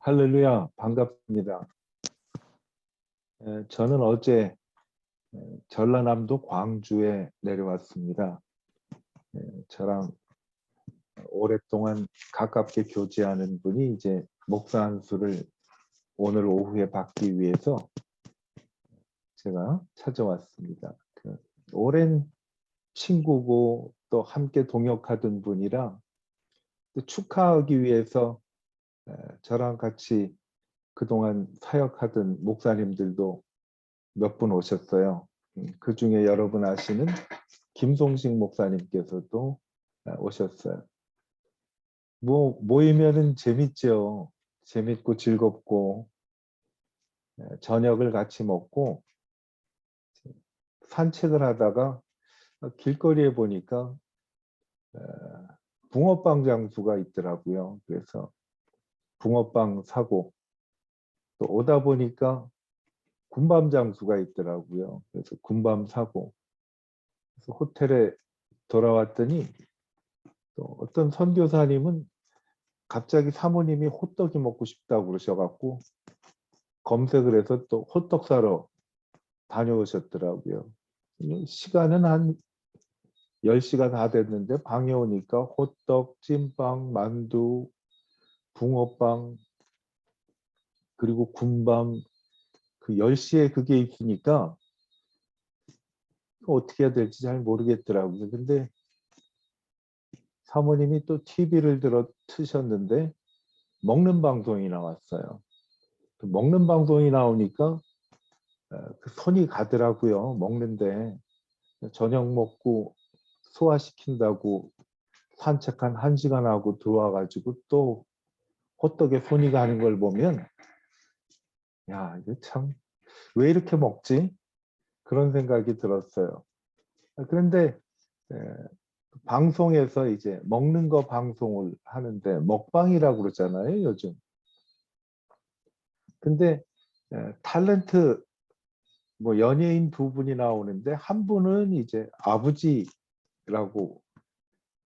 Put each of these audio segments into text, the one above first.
할렐루야, 반갑습니다. 저는 어제 전라남도 광주에 내려왔습니다. 저랑 오랫동안 가깝게 교제하는 분이 이제 목사 안수를 오늘 오후에 받기 위해서 제가 찾아왔습니다. 오랜 친구고 또 함께 동역하던 분이라 또 축하하기 위해서 저랑 같이 그동안 사역하던 목사님들도 몇 분 오셨어요. 그 중에 여러분 아시는 김송식 목사님께서도 오셨어요. 모이면은 재밌죠. 재밌고 즐겁고 저녁을 같이 먹고 산책을 하다가 길거리에 보니까 붕어빵 장수가 있더라고요. 그래서 붕어빵 사고 또 오다 보니까 군밤 장수가 있더라고요. 그래서 군밤 사고 그래서 호텔에 돌아왔더니 또 어떤 선교사님은 갑자기 사모님이 호떡이 먹고 싶다고 그러셔갖고 검색을 해서 또 호떡 사러 다녀오셨더라고요. 시간은 한 10시가 다 됐는데 방에 오니까 호떡, 찐빵, 만두, 붕어빵 그리고 군밤 그 10시에 그게 있으니까 어떻게 해야 될지 잘 모르겠더라고요. 근데 사모님이 또 TV를 트셨는데 먹는 방송이 나왔어요. 먹는 방송이 나오니까 그 손이 가더라고요. 먹는데 저녁 먹고 소화시킨다고 산책 한 1시간 하고 들어와가지고 또 호떡에 손이 가는 걸 보면 야, 이거 참 왜 이렇게 먹지? 그런 생각이 들었어요. 그런데 방송에서 이제 먹는 거 방송을 하는데 먹방이라고 그러잖아요, 요즘. 근데 탤런트 뭐 연예인 두 분이 나오는데 한 분은 이제 아버지라고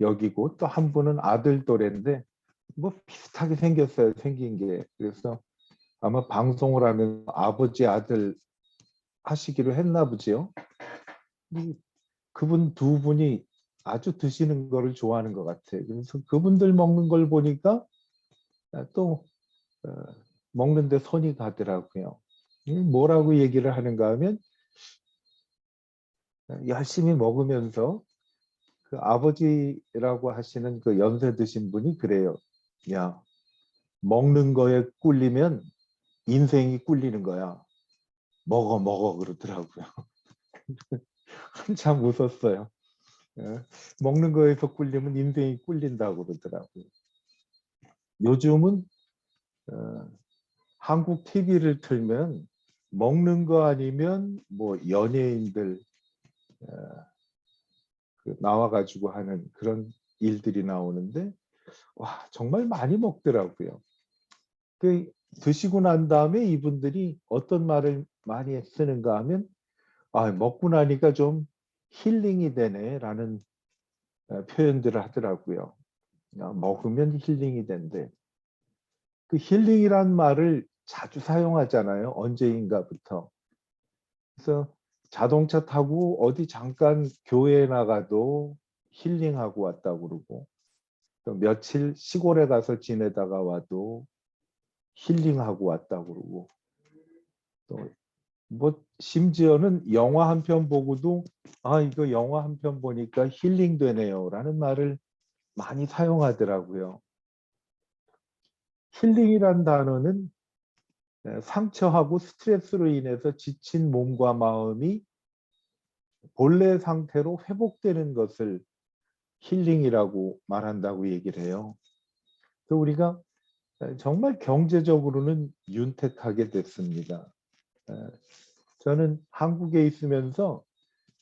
여기고 또 한 분은 아들 또래인데 뭐 비슷하게 생겼어요. 생긴 게. 그래서 아마 방송을 하면 아버지 아들 하시기로 했나 보지요. 그분 두 분이 아주 드시는 거를 좋아하는 것 같아요. 그래서 그분들 먹는 걸 보니까 또 먹는데 손이 가더라고요. 뭐라고 얘기를 하는가 하면 열심히 먹으면서 그 아버지라고 하시는 그 연세 드신 분이 그래요. 야, 먹는 거에 꿀리면 인생이 꿀리는 거야. 먹어 먹어 그러더라고요. 한참 웃었어요. 먹는 거에서 꿀리면 인생이 꿀린다고 그러더라고요. 요즘은 한국 TV를 틀면 먹는 거 아니면 뭐 연예인들 나와가지고 하는 그런 일들이 나오는데 와 정말 많이 먹더라고요. 그 드시고 난 다음에 이분들이 어떤 말을 많이 쓰는가 하면 아 먹고 나니까 좀 힐링이 되네 라는 표현들을 하더라고요. 먹으면 힐링이 된대. 그 힐링이란 말을 자주 사용하잖아요. 언제인가부터. 그래서 자동차 타고 어디 잠깐 교회에 나가도 힐링하고 왔다고 그러고 또 며칠 시골에 가서 지내다가 와도 힐링하고 왔다고 그러고 또 뭐 심지어는 영화 한 편 보고도 아 이거 영화 한 편 보니까 힐링 되네요 라는 말을 많이 사용하더라고요. 힐링이란 단어는 상처하고 스트레스로 인해서 지친 몸과 마음이 본래 상태로 회복되는 것을 힐링이라고 말한다고 얘기를 해요. 그래서 우리가 정말 경제적으로는 윤택하게 됐습니다. 저는 한국에 있으면서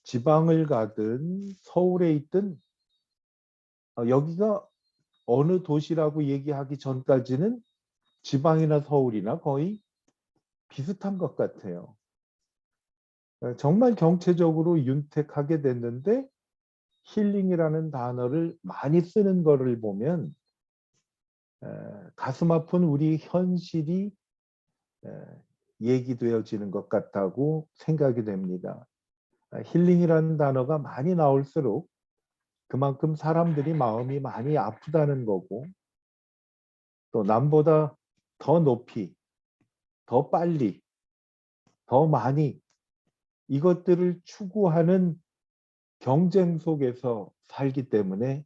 지방을 가든 서울에 있든 여기가 어느 도시라고 얘기하기 전까지는 지방이나 서울이나 거의 비슷한 것 같아요. 정말 경제적으로 윤택하게 됐는데 힐링이라는 단어를 많이 쓰는 거를 보면 가슴 아픈 우리 현실이 얘기되어지는 것 같다고 생각이 됩니다. 힐링이라는 단어가 많이 나올수록 그만큼 사람들이 마음이 많이 아프다는 거고, 또 남보다 더 높이, 더 빨리, 더 많이 이것들을 추구하는 경쟁 속에서 살기 때문에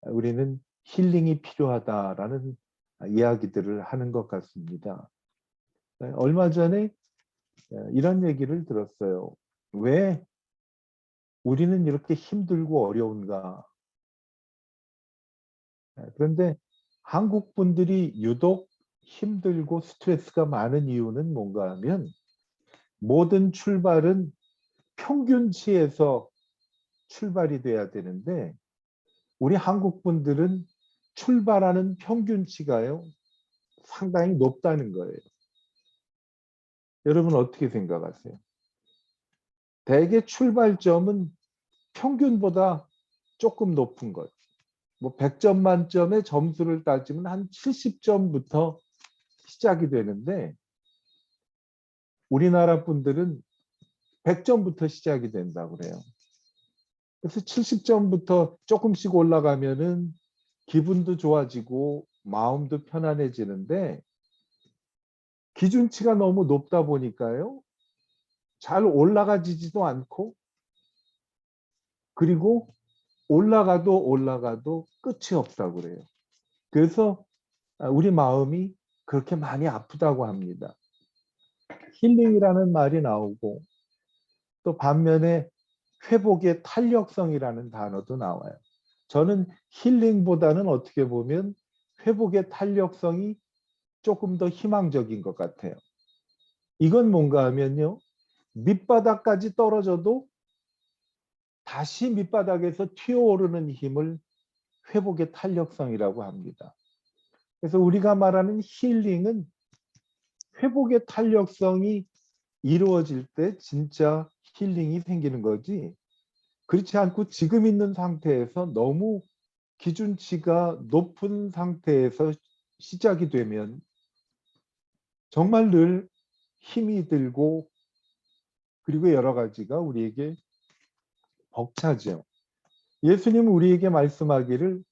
우리는 힐링이 필요하다라는 이야기들을 하는 것 같습니다. 얼마 전에 이런 얘기를 들었어요. 왜 우리는 이렇게 힘들고 어려운가? 그런데 한국 분들이 유독 힘들고 스트레스가 많은 이유는 뭔가 하면, 모든 출발은 평균치에서 출발이 돼야 되는데 우리 한국 분들은 출발하는 평균치가요 상당히 높다는 거예요. 여러분 어떻게 생각하세요? 대개 출발점은 평균보다 조금 높은 것. 뭐 100점 만점의 점수를 따지면 한 70점부터 시작이 되는데 우리나라 분들은 100점부터 시작이 된다고 그래요. 그래서 70점부터 조금씩 올라가면은 기분도 좋아지고 마음도 편안해지는데, 기준치가 너무 높다 보니까요 잘 올라가지지도 않고, 그리고 올라가도 끝이 없다고 그래요. 그래서 우리 마음이 그렇게 많이 아프다고 합니다. 힐링이라는 말이 나오고, 또 반면에 회복의 탄력성이라는 단어도 나와요. 저는 힐링보다는 어떻게 보면 회복의 탄력성이 조금 더 희망적인 것 같아요. 이건 뭔가 하면요, 밑바닥까지 떨어져도 다시 밑바닥에서 튀어오르는 힘을 회복의 탄력성이라고 합니다. 그래서 우리가 말하는 힐링은 회복의 탄력성이 이루어질 때 진짜 힐링이 생기는 거지, 그렇지 않고 지금 있는 상태에서 너무 기준치가 높은 상태에서 시작이 되면 정말 늘 힘이 들고, 그리고 여러 가지가 우리에게 벅차죠. 예수님은 우리에게 말씀하기를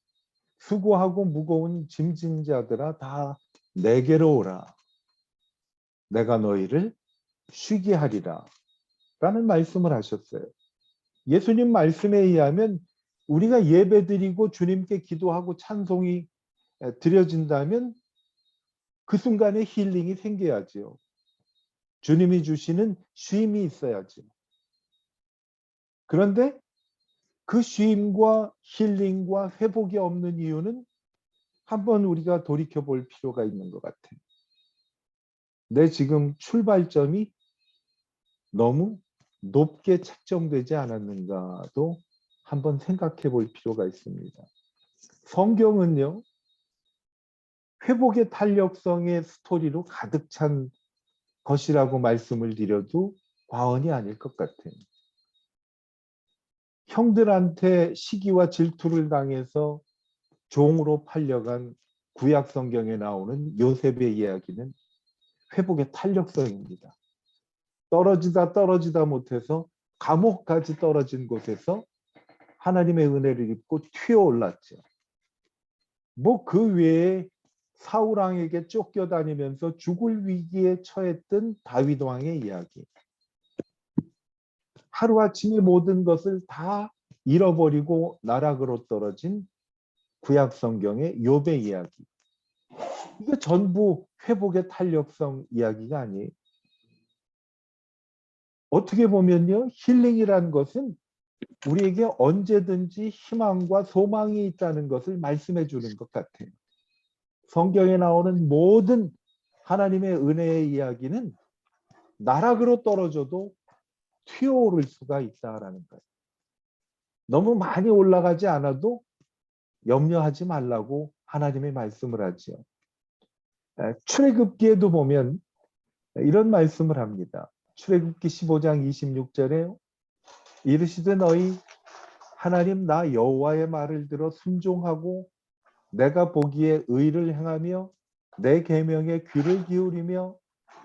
수고하고 무거운 짐진 자들아 다 내게로 오라. 내가 너희를 쉬게 하리라. 라는 말씀을 하셨어요. 예수님 말씀에 의하면 우리가 예배드리고 주님께 기도하고 찬송이 드려진다면 그 순간에 힐링이 생겨야지요. 주님이 주시는 쉼이 있어야지. 그런데 그 쉼과 힐링과 회복이 없는 이유는 한번 우리가 돌이켜 볼 필요가 있는 것 같아요. 내 지금 출발점이 너무 높게 책정되지 않았는가도 한번 생각해 볼 필요가 있습니다. 성경은요, 회복의 탄력성의 스토리로 가득 찬 것이라고 말씀을 드려도 과언이 아닐 것 같아요. 형들한테 시기와 질투를 당해서 종으로 팔려간 구약 성경에 나오는 요셉의 이야기는 회복의 탄력성입니다. 떨어지다 못해서 감옥까지 떨어진 곳에서 하나님의 은혜를 입고 튀어올랐죠. 뭐 그 외에 사울 왕에게 쫓겨다니면서 죽을 위기에 처했던 다윗 왕의 이야기, 하루아침에 모든 것을 다 잃어버리고 나락으로 떨어진 구약 성경의 욥의 이야기, 이게 전부 회복의 탄력성 이야기가 아니에요. 어떻게 보면요, 힐링이라는 것은 우리에게 언제든지 희망과 소망이 있다는 것을 말씀해 주는 것 같아요. 성경에 나오는 모든 하나님의 은혜의 이야기는 나락으로 떨어져도 튀어오를 수가 있다라는 거예요. 너무 많이 올라가지 않아도 염려하지 말라고 하나님의 말씀을 하죠. 출애굽기에도 보면 이런 말씀을 합니다. 출애굽기 15장 26절에 이르시되 너희 하나님 나 여호와의 말을 들어 순종하고 내가 보기에 의를 행하며 내 계명에 귀를 기울이며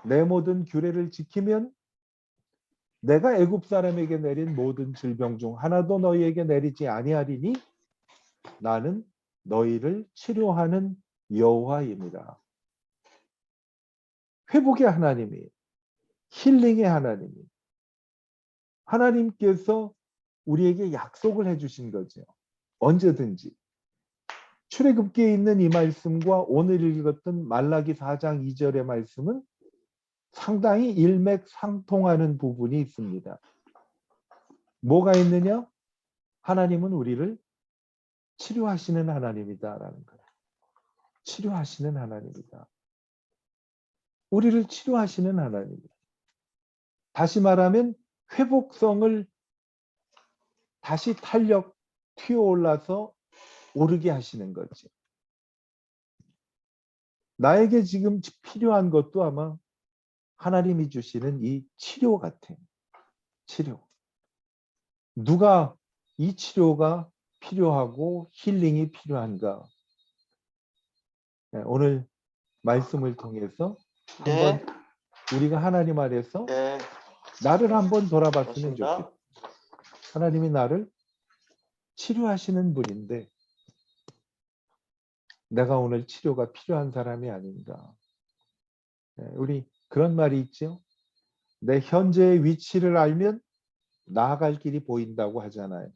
내 모든 규례를 지키면 내가 애굽 사람에게 내린 모든 질병 중 하나도 너희에게 내리지 아니하리니 나는 너희를 치료하는 여호와입니다. 회복의 하나님이, 힐링의 하나님이, 하나님께서 우리에게 약속을 해주신 거죠. 언제든지. 출애굽기에 있는 이 말씀과 오늘 읽었던 말라기 4장 2절의 말씀은 상당히 일맥상통하는 부분이 있습니다. 뭐가 있느냐? 하나님은 우리를 치료하시는 하나님이다라는 거예요. 치료하시는 하나님이다. 우리를 치료하시는 하나님이다. 다시 말하면 회복성을 다시 탄력 튀어올라서 오르게 하시는 거지. 나에게 지금 필요한 것도 아마 하나님이 주시는 이 치료 같아. 치료. 누가 이 치료가 필요하고 힐링이 필요한가? 오늘 말씀을 통해서 네. 한번 우리가 하나님 아래서 네. 나를 한번 돌아봤으면 맞습니다. 좋겠다. 하나님이 나를 치료하시는 분인데 내가 오늘 치료가 필요한 사람이 아닌가. 우리 그런 말이 있죠. 내 현재의 위치를 알면 나아갈 길이 보인다고 하잖아요.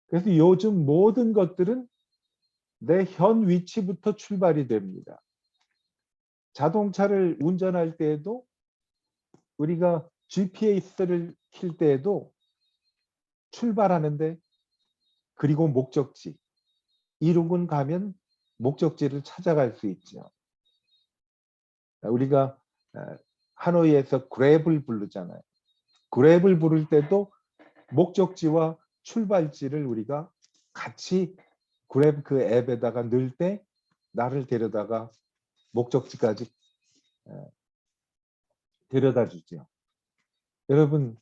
그래서 요즘 모든 것들은 내 현 위치부터 출발이 됩니다. 자동차를 운전할 때에도 우리가 GPS를 킬 때에도 출발하는데 그리고 목적지, 이륙은 가면 목적지를 찾아갈 수 있죠. 우리가 하노이에서 그랩을 부르잖아요. 그랩을 부를 때도 목적지와 출발지를 우리가 같이 그랩 그 앱에다가 넣을 때 나를 데려다가 목적지까지 데려다 주죠. 여러분,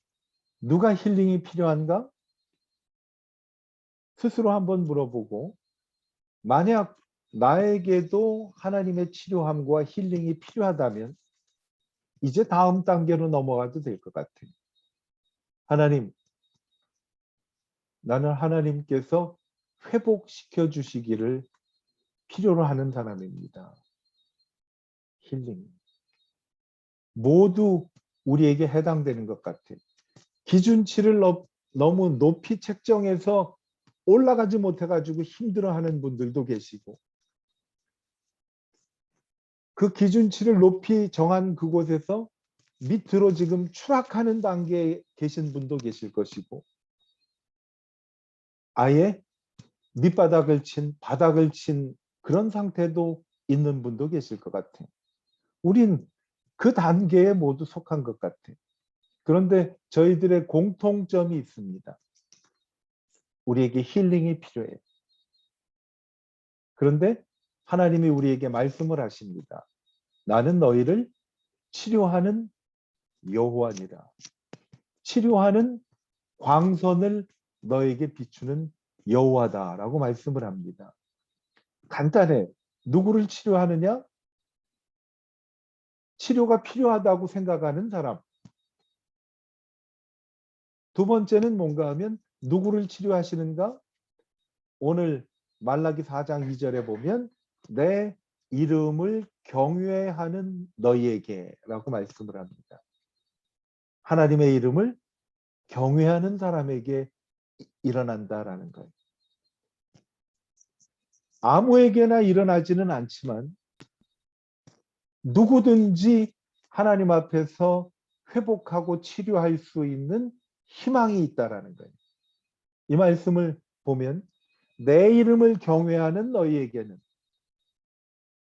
누가 힐링이 필요한가? 스스로 한번 물어보고 만약 나에게도 하나님의 치료함과 힐링이 필요하다면 이제 다음 단계로 넘어가도 될 것 같아요. 하나님, 나는 하나님께서 회복시켜 주시기를 필요로 하는 사람입니다. 힐링. 모두 우리에게 해당되는 것 같아요. 기준치를 너무 높이 책정해서 올라가지 못해가지고 힘들어하는 분들도 계시고 그 기준치를 높이 정한 그곳에서 밑으로 지금 추락하는 단계에 계신 분도 계실 것이고 아예 밑바닥을 친 바닥을 친 그런 상태도 있는 분도 계실 것 같아요. 우린 그 단계에 모두 속한 것 같아요. 그런데 저희들의 공통점이 있습니다. 우리에게 힐링이 필요해요. 그런데 하나님이 우리에게 말씀을 하십니다. 나는 너희를 치료하는 여호와니라. 치료하는 광선을 너에게 비추는 여호와다라고 말씀을 합니다. 간단해. 누구를 치료하느냐? 치료가 필요하다고 생각하는 사람. 두 번째는 뭔가 하면 누구를 치료하시는가? 오늘 말라기 4장 2절에 보면 내 이름을 경외하는 너희에게라고 말씀을 합니다. 하나님의 이름을 경외하는 사람에게 일어난다라는 거예요. 아무에게나 일어나지는 않지만 누구든지 하나님 앞에서 회복하고 치료할 수 있는 희망이 있다라는 거예요. 이 말씀을 보면 내 이름을 경외하는 너희에게는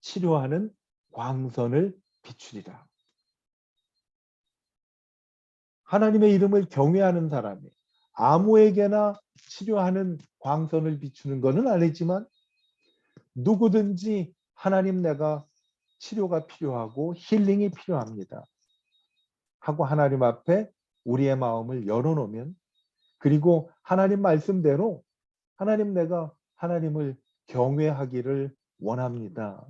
치료하는 광선을 비추리라. 하나님의 이름을 경외하는 사람이 아무에게나 치료하는 광선을 비추는 것은 아니지만 누구든지 하나님 내가 치료가 필요하고 힐링이 필요합니다 하고 하나님 앞에 우리의 마음을 열어놓으면 그리고 하나님 말씀대로 하나님 내가 하나님을 경외하기를 원합니다.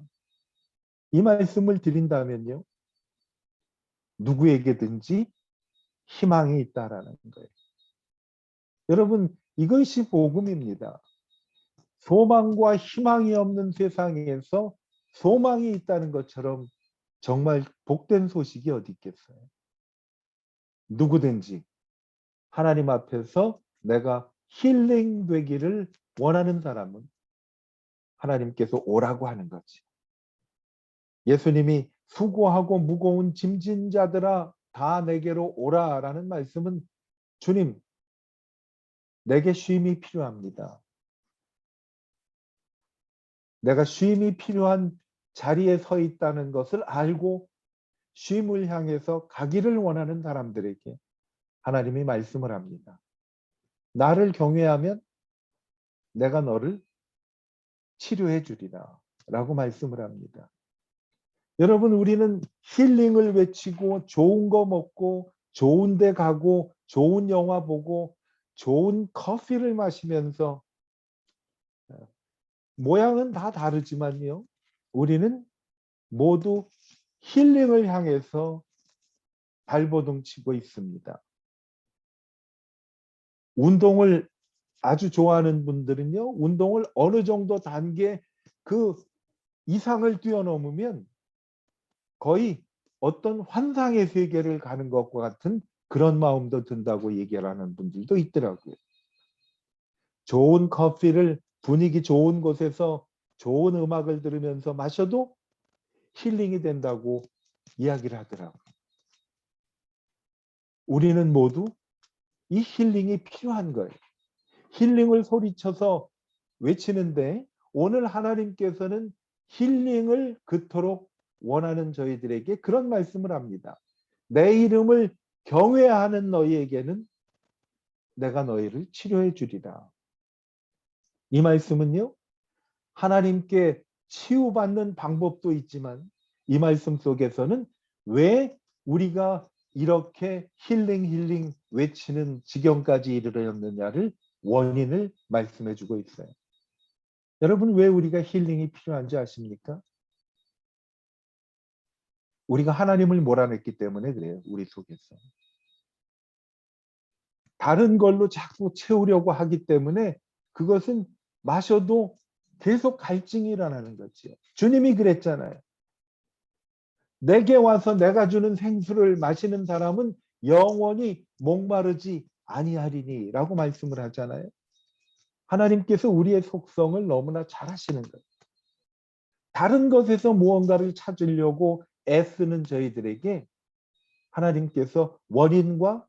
이 말씀을 드린다면요, 누구에게든지 희망이 있다라는 거예요. 여러분, 이것이 복음입니다. 소망과 희망이 없는 세상에서 소망이 있다는 것처럼 정말 복된 소식이 어디 있겠어요? 누구든지 하나님 앞에서 내가 힐링되기를 원하는 사람은 하나님께서 오라고 하는 거지. 예수님이 수고하고 무거운 짐진 자들아 다 내게로 오라라는 말씀은 주님, 내게 쉼이 필요합니다. 내가 쉼이 필요한 자리에 서 있다는 것을 알고 쉼을 향해서 가기를 원하는 사람들에게 하나님이 말씀을 합니다. 나를 경외하면 내가 너를 치료해 주리라 라고 말씀을 합니다. 여러분, 우리는 힐링을 외치고 좋은 거 먹고 좋은 데 가고 좋은 영화 보고 좋은 커피를 마시면서 모양은 다 다르지만요, 우리는 모두 힐링을 향해서 발버둥 치고 있습니다. 운동을 아주 좋아하는 분들은요, 운동을 어느 정도 단계 그 이상을 뛰어넘으면 거의 어떤 환상의 세계를 가는 것과 같은 그런 마음도 든다고 얘기를 하는 분들도 있더라고요. 좋은 커피를 분위기 좋은 곳에서 좋은 음악을 들으면서 마셔도 힐링이 된다고 이야기를 하더라고요. 우리는 모두 이 힐링이 필요한 거예요. 힐링을 소리쳐서 외치는데 오늘 하나님께서는 힐링을 그토록 원하는 저희들에게 그런 말씀을 합니다. 내 이름을 경외하는 너희에게는 내가 너희를 치료해 주리라. 이 말씀은요, 하나님께 치유받는 방법도 있지만 이 말씀 속에서는 왜 우리가 이렇게 힐링 외치는 지경까지 이르렀느냐를 원인을 말씀해 주고 있어요. 여러분, 왜 우리가 힐링이 필요한지 아십니까? 우리가 하나님을 몰아냈기 때문에 그래요. 우리 속에서. 다른 걸로 자꾸 채우려고 하기 때문에 그것은 마셔도 계속 갈증이 일어나는 거지요. 주님이 그랬잖아요. 내게 와서 내가 주는 생수를 마시는 사람은 영원히 목마르지 아니하리니 라고 말씀을 하잖아요. 하나님께서 우리의 속성을 너무나 잘 아시는 거예요. 다른 것에서 무언가를 찾으려고 애쓰는 저희들에게 하나님께서 원인과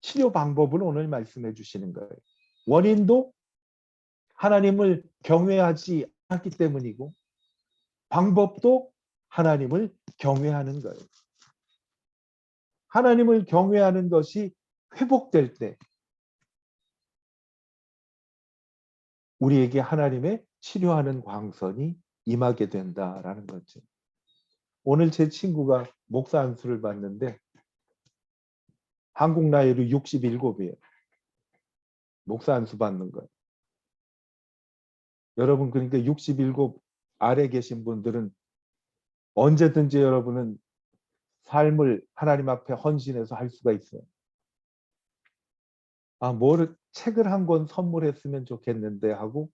치료 방법을 오늘 말씀해 주시는 거예요. 원인도 하나님을 경외하지 않기 때문이고 방법도 하나님을 경외하는 거예요. 하나님을 경외하는 것이 회복될 때 우리에게 하나님의 치료하는 광선이 임하게 된다라는 거죠. 오늘 제 친구가 목사 안수를 받는데 한국 나이로 67이에요. 목사 안수 받는 거예요. 여러분, 그러니까 67 아래 계신 분들은 언제든지 여러분은 삶을 하나님 앞에 헌신해서 할 수가 있어요. 책을 한 권 선물했으면 좋겠는데 하고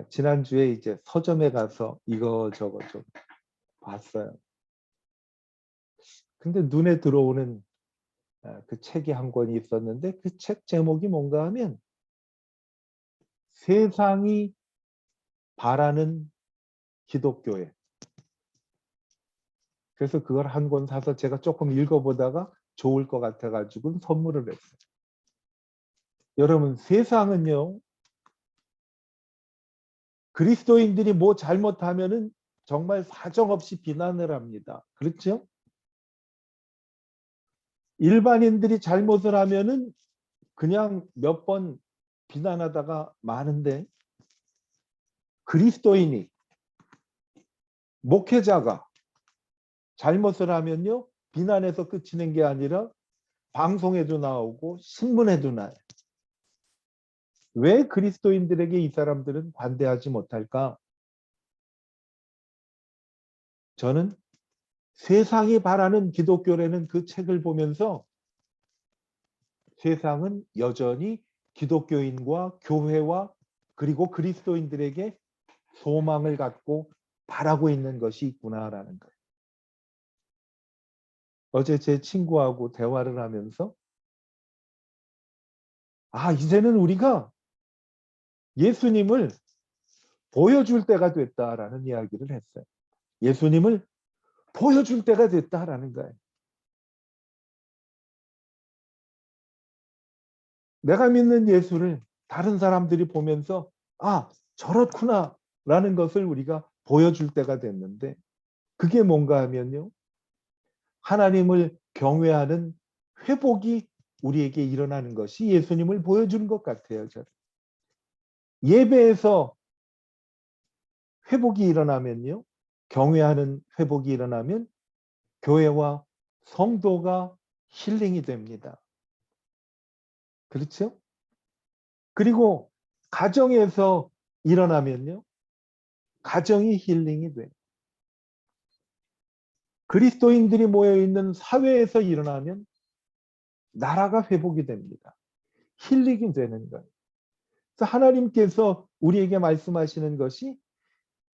지난주에 이제 서점에 가서 이거저거 좀 봤어요. 근데 눈에 들어오는 그 책이 한 권이 있었는데 그 책 제목이 뭔가 하면 세상이 바라는 기독교회. 그래서 그걸 한 권 사서 제가 조금 읽어보다가 좋을 것 같아가지고 선물을 했어요. 여러분, 세상은요, 그리스도인들이 뭐 잘못하면은 정말 사정없이 비난을 합니다. 그렇죠? 일반인들이 잘못을 하면은 그냥 몇 번 비난하다가 마는데 그리스도인이 목회자가 잘못을 하면요, 비난해서 그치는 게 아니라 방송에도 나오고 신문에도 나요. 왜 그리스도인들에게 이 사람들은 관대하지 못할까? 저는 세상이 바라는 기독교라는 그 책을 보면서 세상은 여전히 기독교인과 교회와 그리고 그리스도인들에게 소망을 갖고 바라고 있는 것이 있구나라는 거예요. 어제 제 친구하고 대화를 하면서 이제는 우리가 예수님을 보여줄 때가 됐다라는 이야기를 했어요. 예수님을 보여줄 때가 됐다라는 거예요. 내가 믿는 예수를 다른 사람들이 보면서 저렇구나 라는 것을 우리가 보여줄 때가 됐는데 그게 뭔가 하면요. 하나님을 경외하는 회복이 우리에게 일어나는 것이 예수님을 보여주는 것 같아요. 저는. 예배에서 회복이 일어나면요. 경외하는 회복이 일어나면 교회와 성도가 힐링이 됩니다. 그렇죠? 그리고 가정에서 일어나면요. 가정이 힐링이 돼요. 그리스도인들이 모여있는 사회에서 일어나면 나라가 회복이 됩니다. 힐링이 되는 거예요. 그래서 하나님께서 우리에게 말씀하시는 것이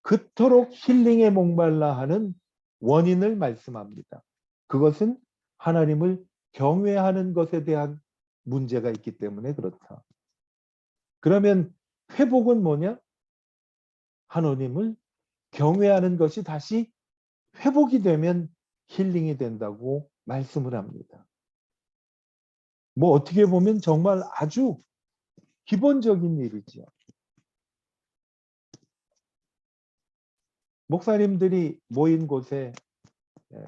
그토록 힐링에 목말라 하는 원인을 말씀합니다. 그것은 하나님을 경외하는 것에 대한 문제가 있기 때문에 그렇다. 그러면 회복은 뭐냐? 하나님을 경외하는 것이 다시 회복이 되면 힐링이 된다고 말씀을 합니다. 뭐 어떻게 보면 정말 아주 기본적인 일이죠. 목사님들이 모인 곳에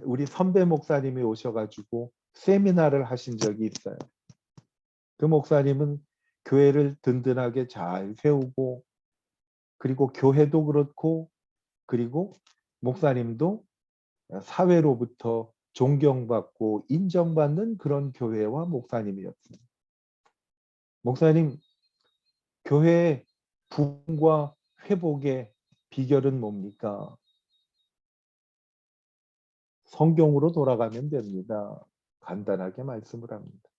우리 선배 목사님이 오셔가지고 세미나를 하신 적이 있어요. 그 목사님은 교회를 든든하게 잘 세우고 그리고 교회도 그렇고 그리고 목사님도 사회로부터 존경받고 인정받는 그런 교회와 목사님이었습니다. 목사님, 교회의 부흥과 회복의 비결은 뭡니까? 성경으로 돌아가면 됩니다. 간단하게 말씀을 합니다.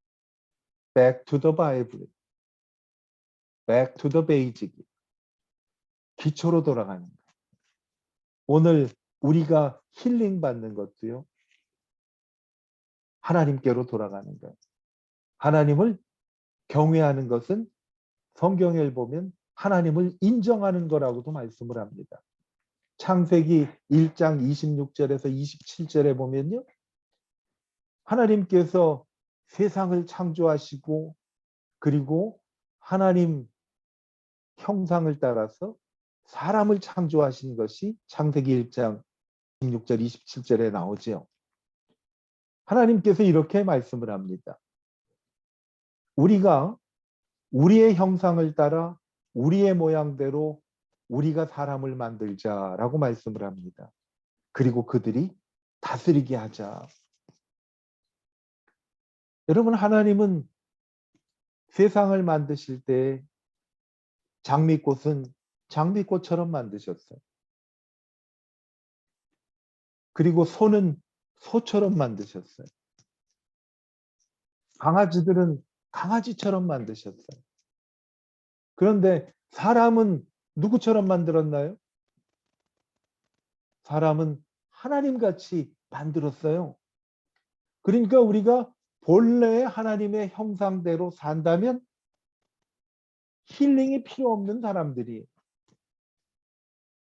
Back to the Bible. Back to the basic. 기초로 돌아가는 거예요. 오늘 우리가 힐링 받는 것도요. 하나님께로 돌아가는 거예요. 하나님을 경외하는 것은 성경에 보면 하나님을 인정하는 거라고도 말씀을 합니다. 창세기 1장 26절에서 27절에 보면요. 하나님께서 세상을 창조하시고 그리고 하나님 형상을 따라서 사람을 창조하신 것이 창세기 1장 16절 27절에 나오죠. 하나님께서 이렇게 말씀을 합니다. 우리가 우리의 형상을 따라 우리의 모양대로 우리가 사람을 만들자라고 말씀을 합니다. 그리고 그들이 다스리게 하자. 여러분, 하나님은 세상을 만드실 때 장미꽃은 장미꽃처럼 만드셨어요. 그리고 소는 소처럼 만드셨어요. 강아지들은 강아지처럼 만드셨어요. 그런데 사람은 누구처럼 만들었나요? 사람은 하나님같이 만들었어요. 그러니까 우리가 본래 하나님의 형상대로 산다면 힐링이 필요 없는 사람들이.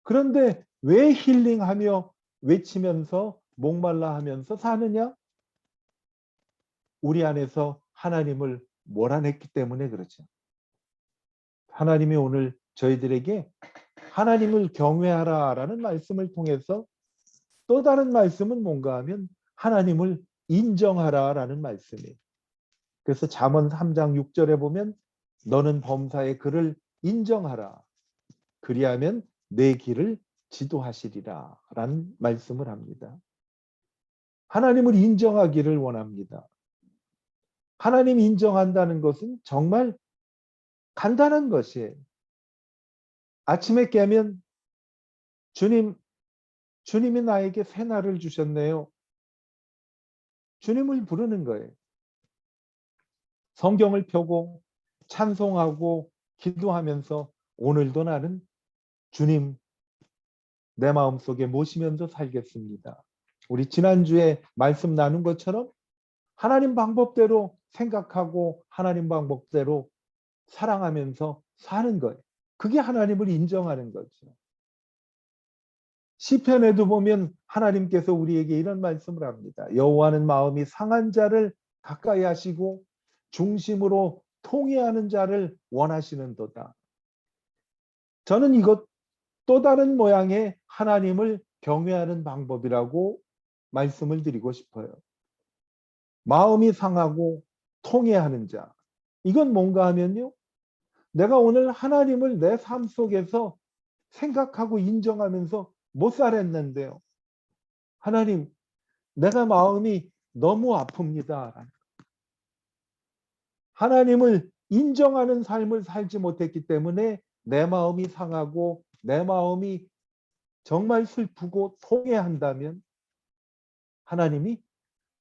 그런데 왜 힐링하며 외치면서 목말라 하면서 사느냐? 우리 안에서 하나님을 몰아냈기 때문에 그렇죠. 하나님이 오늘 저희들에게 하나님을 경외하라라는 말씀을 통해서 또 다른 말씀은 뭔가 하면 하나님을 인정하라라는 말씀이에요. 그래서 잠언 3장 6절에 보면 너는 범사의 그를 인정하라. 그리하면 내 길을 지도하시리라 라는 말씀을 합니다. 하나님을 인정하기를 원합니다. 하나님 인정한다는 것은 정말 간단한 것이에요. 아침에 깨면 주님이 나에게 새날을 주셨네요. 주님을 부르는 거예요. 성경을 펴고 찬송하고 기도하면서 오늘도 나는 주님 내 마음속에 모시면서 살겠습니다. 우리 지난주에 말씀 나눈 것처럼 하나님 방법대로 생각하고 하나님 방법대로 사랑하면서 사는 거예요. 그게 하나님을 인정하는 거죠. 시편에도 보면 하나님께서 우리에게 이런 말씀을 합니다. 여호와는 마음이 상한 자를 가까이 하시고 중심으로 통회하는 자를 원하시는도다. 저는 이것 또 다른 모양의 하나님을 경외하는 방법이라고 말씀을 드리고 싶어요. 마음이 상하고 통회하는 자. 이건 뭔가 하면요. 내가 오늘 하나님을 내 삶 속에서 생각하고 인정하면서 못 살았는데요. 하나님, 내가 마음이 너무 아픕니다. 하나님을 인정하는 삶을 살지 못했기 때문에 내 마음이 상하고 내 마음이 정말 슬프고 통회한다면 하나님이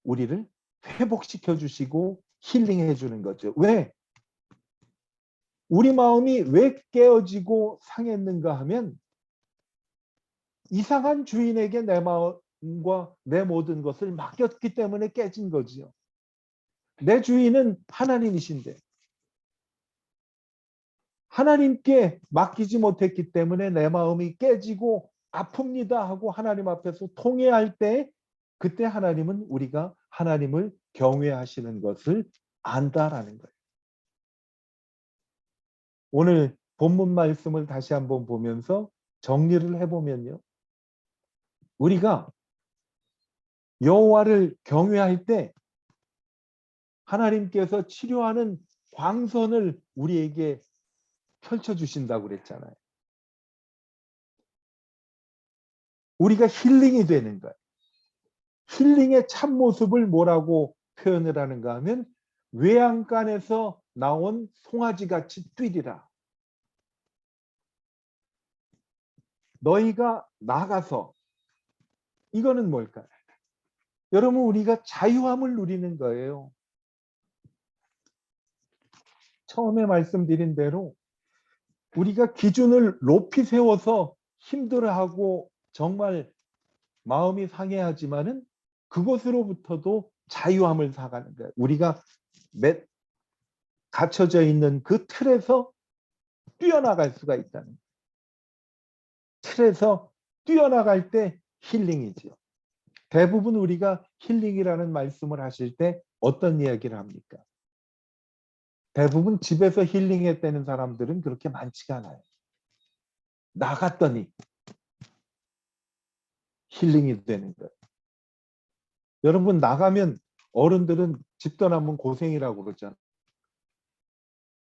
우리를 회복시켜 주시고 힐링해 주는 거죠. 왜? 우리 마음이 왜 깨어지고 상했는가 하면 이상한 주인에게 내 마음과 내 모든 것을 맡겼기 때문에 깨진 거지요. 내 주인은 하나님이신데 하나님께 맡기지 못했기 때문에 내 마음이 깨지고 아픕니다 하고 하나님 앞에서 통회할 때 그때 하나님은 우리가 하나님을 경외하시는 것을 안다라는 거예요. 오늘 본문 말씀을 다시 한번 보면서 정리를 해보면요. 우리가 여호와를 경외할 때 하나님께서 치료하는 광선을 우리에게 펼쳐주신다고 그랬잖아요. 우리가 힐링이 되는 거예요. 힐링의 참모습을 뭐라고 표현을 하는가 하면 외양간에서 나온 송아지같이 뛰리라. 너희가 나가서 이거는 뭘까요? 여러분 우리가 자유함을 누리는 거예요. 처음에 말씀드린 대로 우리가 기준을 높이 세워서 힘들어하고 정말 마음이 상해하지만은 그것으로부터도 자유함을 사가는 거예요. 우리가 갇혀져 있는 그 틀에서 뛰어나갈 수가 있다는 거예요. 틀에서 뛰어나갈 때 힐링이죠. 대부분 우리가 힐링이라는 말씀을 하실 때 어떤 이야기를 합니까? 대부분 집에서 힐링했다는 사람들은 그렇게 많지가 않아요. 나갔더니 힐링이 되는 거예요. 여러분 나가면 어른들은 집 떠나면 고생이라고 그러잖아요.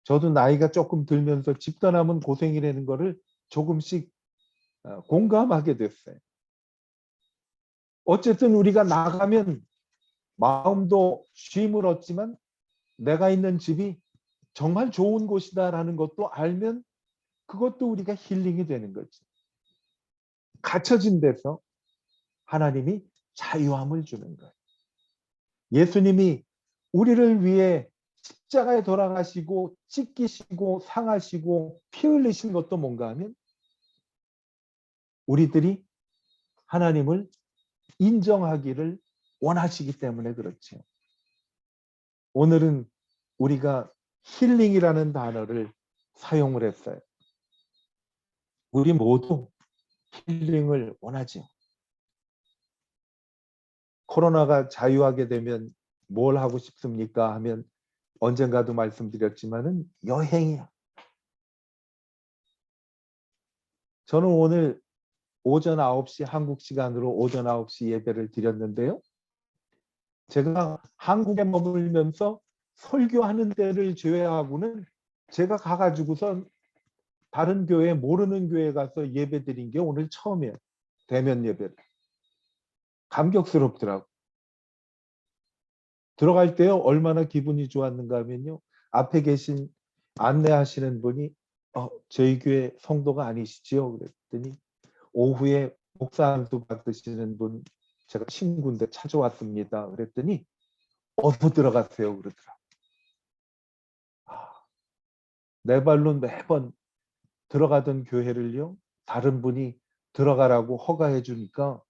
저도 나이가 조금 들면서 집 떠나면 고생이라는 거를 조금씩 공감하게 됐어요. 어쨌든 우리가 나가면 마음도 쉼을 얻지만 내가 있는 집이 정말 좋은 곳이다라는 것도 알면 그것도 우리가 힐링이 되는 거지. 갇혀진 데서 하나님이 자유함을 주는 거예요. 예수님이 우리를 위해 십자가에 돌아가시고 찢기시고 상하시고 피 흘리신 것도 뭔가 하면 우리들이 하나님을 인정하기를 원하시기 때문에 그렇죠. 오늘은 우리가 힐링이라는 단어를 사용을 했어요. 우리 모두 힐링을 원하죠. 코로나가 자유하게 되면 뭘 하고 싶습니까? 하면 언젠가도 말씀드렸지만은 여행이야. 저는 오늘 오전 9시 한국 시간으로 오전 9시 예배를 드렸는데요. 제가 한국에 머물면서 설교하는 데를 제외하고는 제가 가가지고선 다른 교회 모르는 교회 가서 예배 드린 게 오늘 처음이에요. 대면 예배를. 감격스럽더라고. 들어갈 때요 얼마나 기분이 좋았는가 하면요. 앞에 계신 안내하시는 분이 저희 교회 성도가 아니시지요? 그랬더니 오후에 목사 안수 받으시는 분 제가 친구인데 찾아왔습니다. 그랬더니 어서 들어가세요 그러더라. 내 발로 매번 들어가던 교회를요 다른 분이 들어가라고 허가해 주니까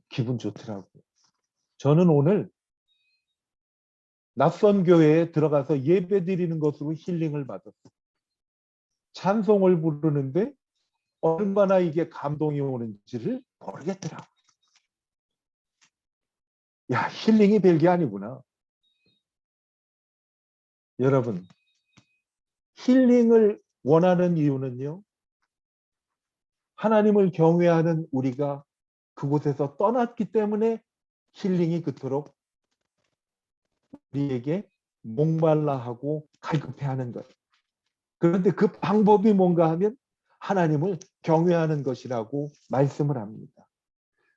기분 좋더라고. 저는 오늘 낯선 교회에 들어가서 예배 드리는 것으로 힐링을 받았어요. 찬송을 부르는데 얼마나 이게 감동이 오는지를 모르겠더라고. 야, 힐링이 별게 아니구나. 여러분, 힐링을 원하는 이유는요. 하나님을 경외하는 우리가 그곳에서 떠났기 때문에 힐링이 그토록 우리에게 목말라 하고 갈급해하는 것. 그런데 그 방법이 뭔가 하면 하나님을 경외하는 것이라고 말씀을 합니다.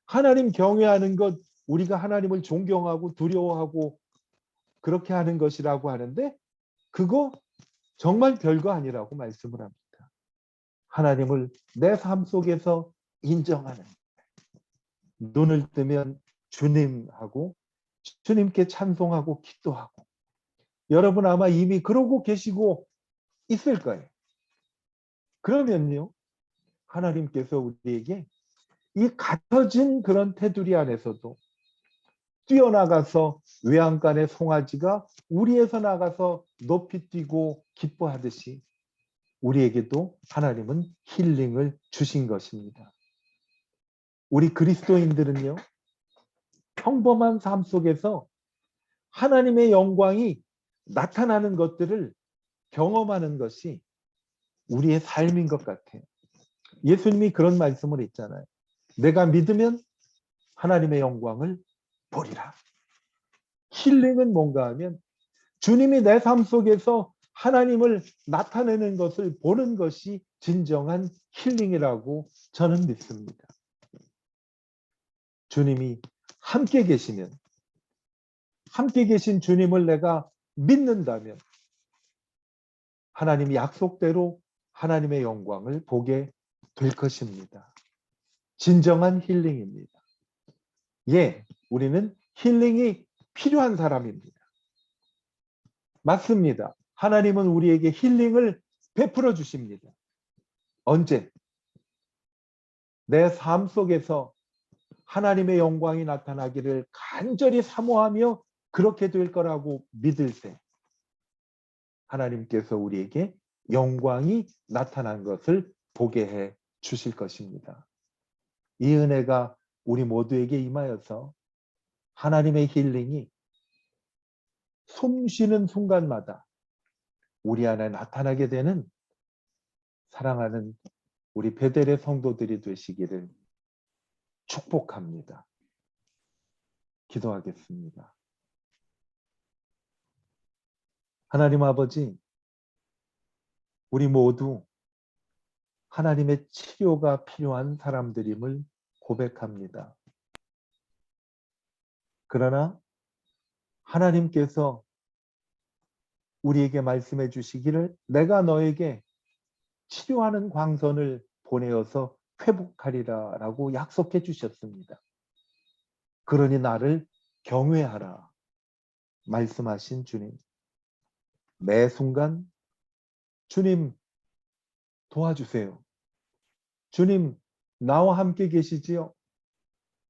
하나님 경외하는 것, 우리가 하나님을 존경하고 두려워하고 그렇게 하는 것이라고 하는데 그거 정말 별거 아니라고 말씀을 합니다. 하나님을 내 삶 속에서 인정하는, 눈을 뜨면 주님하고 주님께 찬송하고 기도하고, 여러분 아마 이미 그러고 계시고 있을 거예요. 그러면요 하나님께서 우리에게 이 갖춰진 그런 테두리 안에서도 뛰어나가서 외양간의 송아지가 우리에서 나가서 높이 뛰고 기뻐하듯이 우리에게도 하나님은 힐링을 주신 것입니다. 우리 그리스도인들은요 평범한 삶 속에서 하나님의 영광이 나타나는 것들을 경험하는 것이 우리의 삶인 것 같아요. 예수님이 그런 말씀을 했잖아요. 내가 믿으면 하나님의 영광을 보리라. 힐링은 뭔가 하면 주님이 내 삶 속에서 하나님을 나타내는 것을 보는 것이 진정한 힐링이라고 저는 믿습니다. 주님이 함께 계시면, 함께 계신 주님을 내가 믿는다면 하나님이 약속대로 하나님의 영광을 보게 될 것입니다. 진정한 힐링입니다. 예, 우리는 힐링이 필요한 사람입니다. 맞습니다. 하나님은 우리에게 힐링을 베풀어 주십니다. 언제? 내 삶 속에서 하나님의 영광이 나타나기를 간절히 사모하며 그렇게 될 거라고 믿을 때 하나님께서 우리에게 영광이 나타난 것을 보게 해 주실 것입니다. 이 은혜가 우리 모두에게 임하여서 하나님의 힐링이 숨 쉬는 순간마다 우리 안에 나타나게 되는 사랑하는 우리 베델의 성도들이 되시기를 축복합니다. 기도하겠습니다. 하나님 아버지, 우리 모두 하나님의 치료가 필요한 사람들임을 고백합니다. 그러나 하나님께서 우리에게 말씀해 주시기를 내가 너에게 치료하는 광선을 보내어서 회복하리라 라고 약속해 주셨습니다. 그러니 나를 경외하라 말씀하신 주님. 매 순간 주님 도와주세요. 주님 나와 함께 계시지요.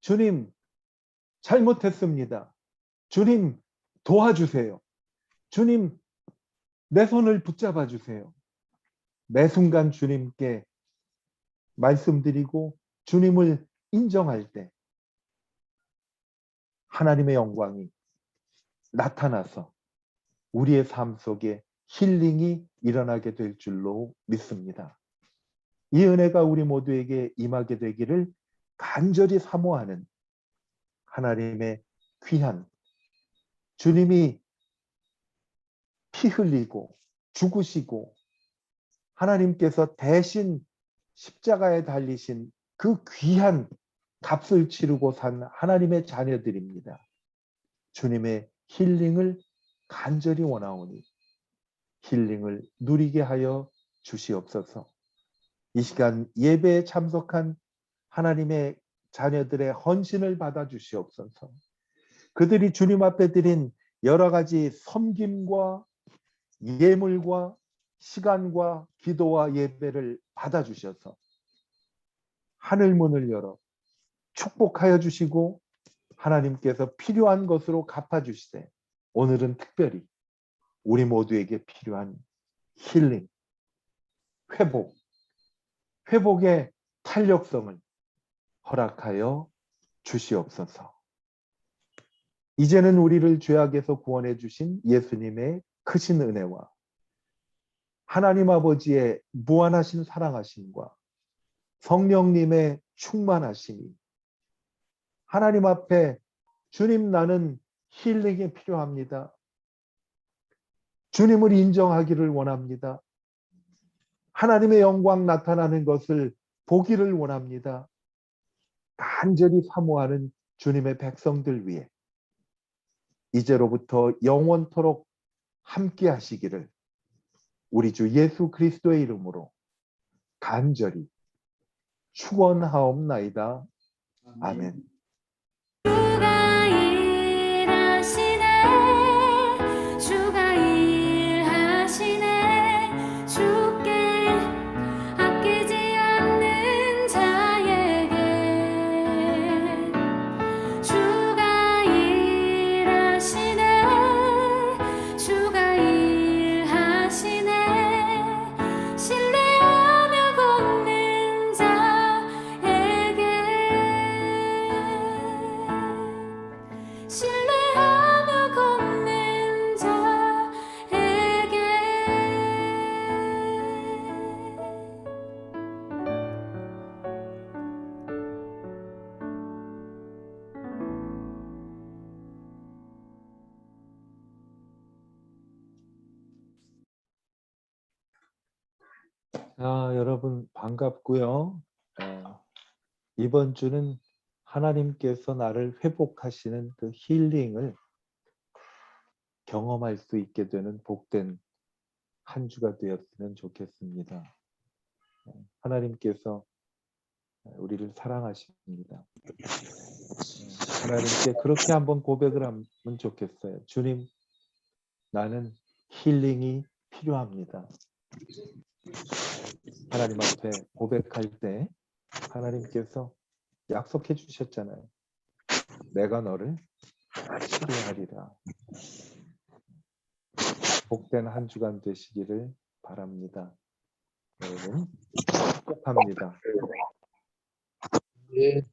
주님 잘못했습니다. 주님 도와주세요. 주님 내 손을 붙잡아 주세요. 매 순간 주님께 말씀드리고 주님을 인정할 때 하나님의 영광이 나타나서 우리의 삶 속에 힐링이 일어나게 될 줄로 믿습니다. 이 은혜가 우리 모두에게 임하게 되기를 간절히 사모하는 하나님의 귀한 주님이 피 흘리고 죽으시고 하나님께서 대신 십자가에 달리신 그 귀한 값을 치르고 산 하나님의 자녀들입니다. 주님의 힐링을 간절히 원하오니 힐링을 누리게 하여 주시옵소서. 이 시간 예배에 참석한 하나님의 자녀들의 헌신을 받아 주시옵소서. 그들이 주님 앞에 드린 여러 가지 섬김과 예물과 시간과 기도와 예배를 받아 주셔서 하늘 문을 열어 축복하여 주시고 하나님께서 필요한 것으로 갚아 주시되 오늘은 특별히 우리 모두에게 필요한 힐링, 회복의 탄력성을 허락하여 주시옵소서. 이제는 우리를 죄악에서 구원해 주신 예수님의 크신 은혜와 하나님 아버지의 무한하신 사랑하심과 성령님의 충만하심이 하나님 앞에 주님, 나는 힐링이 필요합니다. 주님을 인정하기를 원합니다. 하나님의 영광 나타나는 것을 보기를 원합니다. 간절히 사모하는 주님의 백성들 위해 이제로부터 영원토록 함께 하시기를 우리 주 예수 그리스도의 이름으로 간절히 축원하옵나이다. 아멘. 주가 일하시네, 주가 일하시네. 주께 아끼지 않는 자에게 주가 일하시네, 주가 일하시네. 신뢰하며 걷는 자에게 신뢰하며 걷는 자에게 여러분 반갑고요. 이번 주는 하나님께서 나를 회복하시는 그 힐링을 경험할 수 있게 되는 복된 한 주가 되었으면 좋겠습니다. 하나님께서 우리를 사랑하십니다. 하나님께 그렇게 한번 고백을 하면 좋겠어요. 주님, 나는 힐링이 필요합니다. 하나님 앞에 고백할 때 하나님께서 약속해 주셨잖아요. 내가 너를 치료하리라. 복된 한 주간 되시기를 바랍니다. 여러분, 축복합니다. 예.